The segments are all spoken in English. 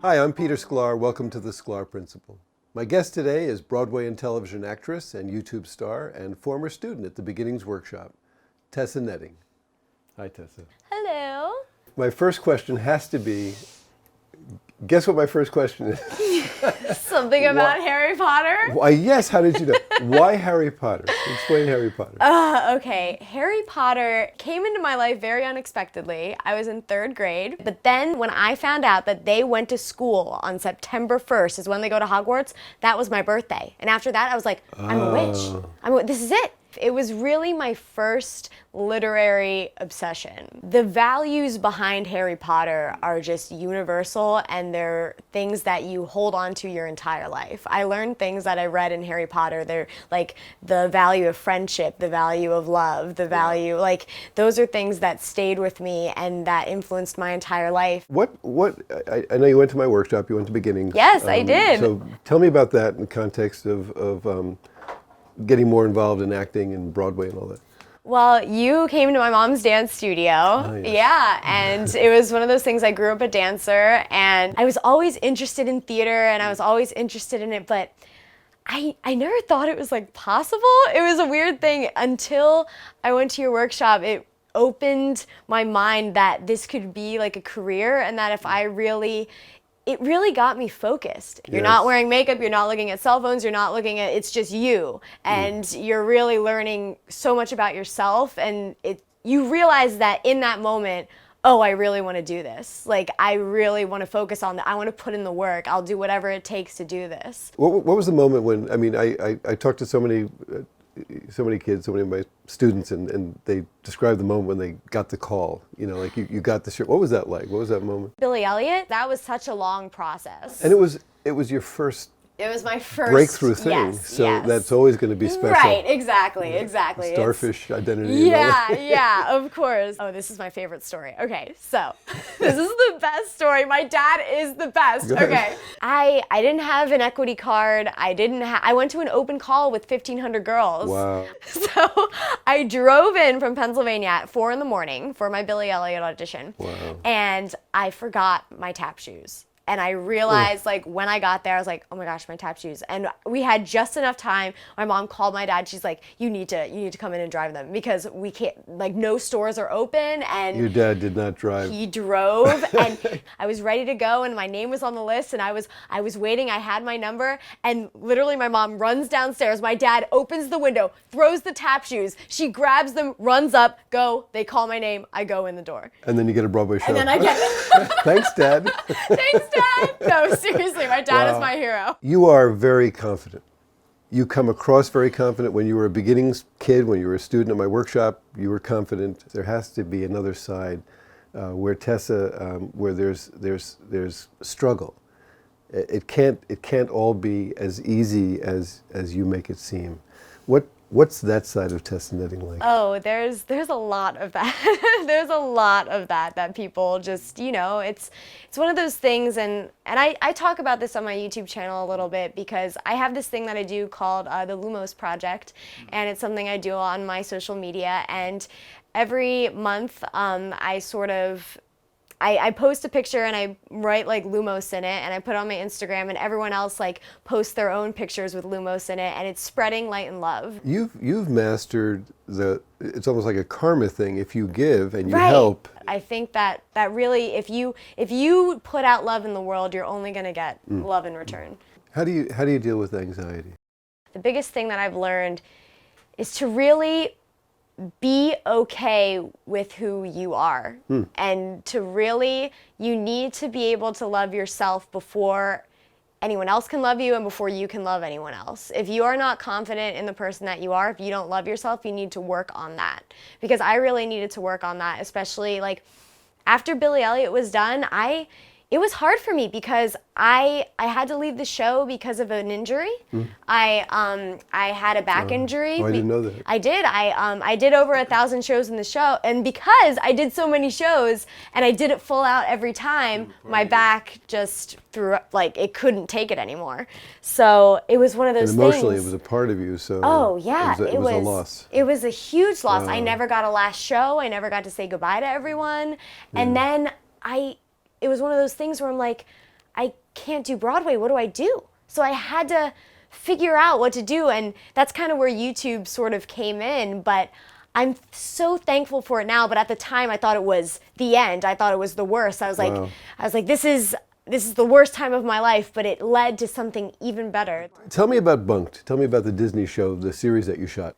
Hi, I'm Peter Sklar. Welcome to the Sklar Principle. My guest today is Broadway and television actress and YouTube star and former student at the Beginnings Workshop, Tessa Netting. Hi, Tessa. Hello. My first question has to be, guess what my first question is? Something about Harry Potter? Why, yes, how did you know? Why Harry Potter? Explain Harry Potter. Okay, Harry Potter came into my life very unexpectedly. I was in 3rd grade, but then when I found out that they went to school on September 1st is when they go to Hogwarts, that was my birthday. And after that, I was like, I'm a witch. This is it. It was really my first literary obsession. The values behind Harry Potter are just universal, and they're things that you hold on to your entire life. I learned things that I read in Harry Potter. They're like the value of friendship, the value of love, the value, like those are things that stayed with me and that influenced my entire life. I know you went to my workshop, you went to Beginnings. Yes, I did. So tell me about that in the context of getting more involved in acting and Broadway and all that. Well, you came to my mom's dance studio. Oh, yes. Yeah, and it was one of those things. I grew up a dancer, and I was always interested in theater, and I was always interested in it, but I never thought it was like possible. It was a weird thing until I went to your workshop. It opened my mind that this could be like a career, and that if it really got me focused. You're not wearing makeup, you're not looking at cell phones, you're not looking at, it's just you. And you're really learning so much about yourself, and you realize that in that moment, oh, I really want to do this. Like, I really want to focus on that. I want to put in the work. I'll do whatever it takes to do this. What was the moment when, I mean, I talked to so many kids, so many of my students, and they described the moment when they got the call, you know, like you got the shirt. What was that like? What was that moment? Billy Elliot, that was such a long process. And it was your first It was my first breakthrough thing, yes, so yes. That's always going to be special. Right, exactly. Starfish identity. Yeah, of course. Oh, this is my favorite story. Okay, so this is the best story. My dad is the best. Okay, I didn't have an equity card. I went to an open call with 1,500 girls. Wow. So I drove in from Pennsylvania at 4 a.m. for my Billy Elliot audition. Wow. And I forgot my tap shoes. And I realized, like, when I got there, I was like, oh my gosh, my tap shoes. And we had just enough time. My mom called my dad. She's like, you need to come in and drive them because we can't, like, no stores are open. And your dad did not drive. He drove, and I was ready to go, and my name was on the list, and I was waiting. I had my number, and literally my mom runs downstairs. My dad opens the window, throws the tap shoes. She grabs them, runs up, go. They call my name. I go in the door. And then you get a Broadway show. And then I get Thanks, Dad. Thanks, Dad. No, seriously, my dad is my hero. You are very confident. You come across very confident. When you were a beginnings kid, when you were a student at my workshop, you were confident. There has to be another side where Tessa, where there's struggle. It can't all be as easy as you make it seem. What's that side of Tessa Netting like? Oh, there's a lot of that. There's a lot of that people just, you know, it's one of those things, and I talk about this on my YouTube channel a little bit because I have this thing that I do called the Lumos Project, and it's something I do on my social media, and every month I post a picture and I write like Lumos in it, and I put it on my Instagram, and everyone else like posts their own pictures with Lumos in it, and it's spreading light and love. You've mastered it's almost like a karma thing. If you give and you help. I think that really, if you put out love in the world, you're only going to get love in return. How do you deal with anxiety? The biggest thing that I've learned is to really be okay with who you are, and you need to be able to love yourself before anyone else can love you and before you can love anyone else. If you are not confident in the person that you are, if you don't love yourself, you need to work on that, because I really needed to work on that, especially like after Billy Elliot was done. It was hard for me because I had to leave the show because of an injury. I had a back injury. Oh, I didn't know that. I did. I did over 1,000 shows in the show, and because I did so many shows and I did it full out every time, my back just threw up, like it couldn't take it anymore. So it was one of those and emotionally, things. it was a part of you. So oh yeah, it was a loss. It was a huge loss. I never got a last show. I never got to say goodbye to everyone, and then it was one of those things where I'm like, I can't do Broadway. What do I do? So I had to figure out what to do, and that's kind of where YouTube sort of came in, but I'm so thankful for it now. But at the time I thought it was the end. I thought it was the worst. I was like, this is the worst time of my life, but it led to something even better. Tell me about Bunk'd. Tell me about the Disney show, the series that you shot.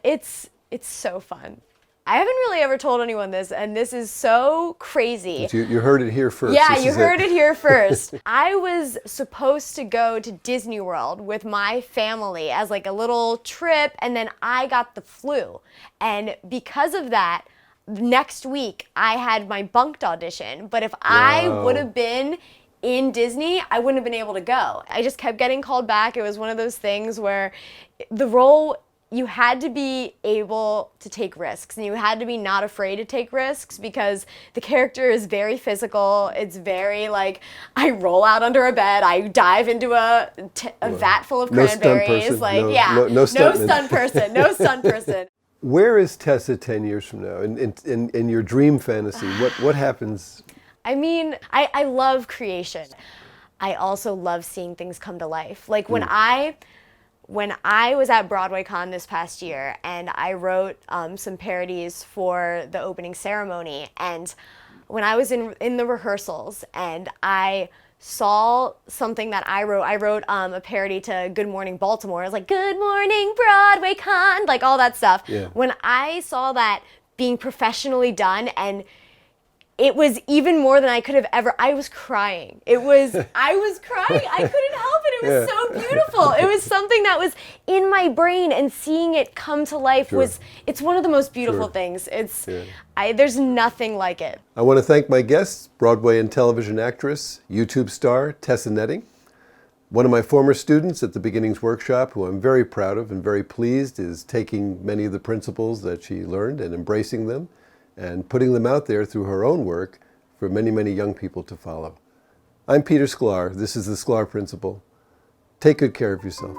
It's so fun. I haven't really ever told anyone this, and this is so crazy. You heard it here first. Yeah, you heard it here first. I was supposed to go to Disney World with my family as like a little trip, and then I got the flu. And because of that, next week I had my Bunk'd audition, but if I would have been in Disney, I wouldn't have been able to go. I just kept getting called back. It was one of those things where the role, you had to be able to take risks, and you had to be not afraid to take risks, because the character is very physical. It's very like, I roll out under a bed, I dive into a vat full of cranberries. No stunt person. No stunt person. Where is Tessa 10 years from now? In your dream fantasy, what happens? I mean, I love creation. I also love seeing things come to life. Like when I was at Broadway Con this past year, and I wrote some parodies for the opening ceremony, and when I was in the rehearsals and I saw something that I wrote a parody to Good Morning Baltimore. It was like, Good Morning Broadway Con, like all that stuff. Yeah. When I saw that being professionally done, and it was even more than I could have ever. I was crying. I was crying. I couldn't help it. It was so beautiful. It was something that was in my brain, and seeing it come to life it's one of the most beautiful things. There's nothing like it. I want to thank my guests, Broadway and television actress, YouTube star Tessa Netting. One of my former students at the Beginnings Workshop, who I'm very proud of and very pleased, is taking many of the principles that she learned and embracing them, and putting them out there through her own work for many, many young people to follow. I'm Peter Sklar. This is the Sklar Principle. Take good care of yourself.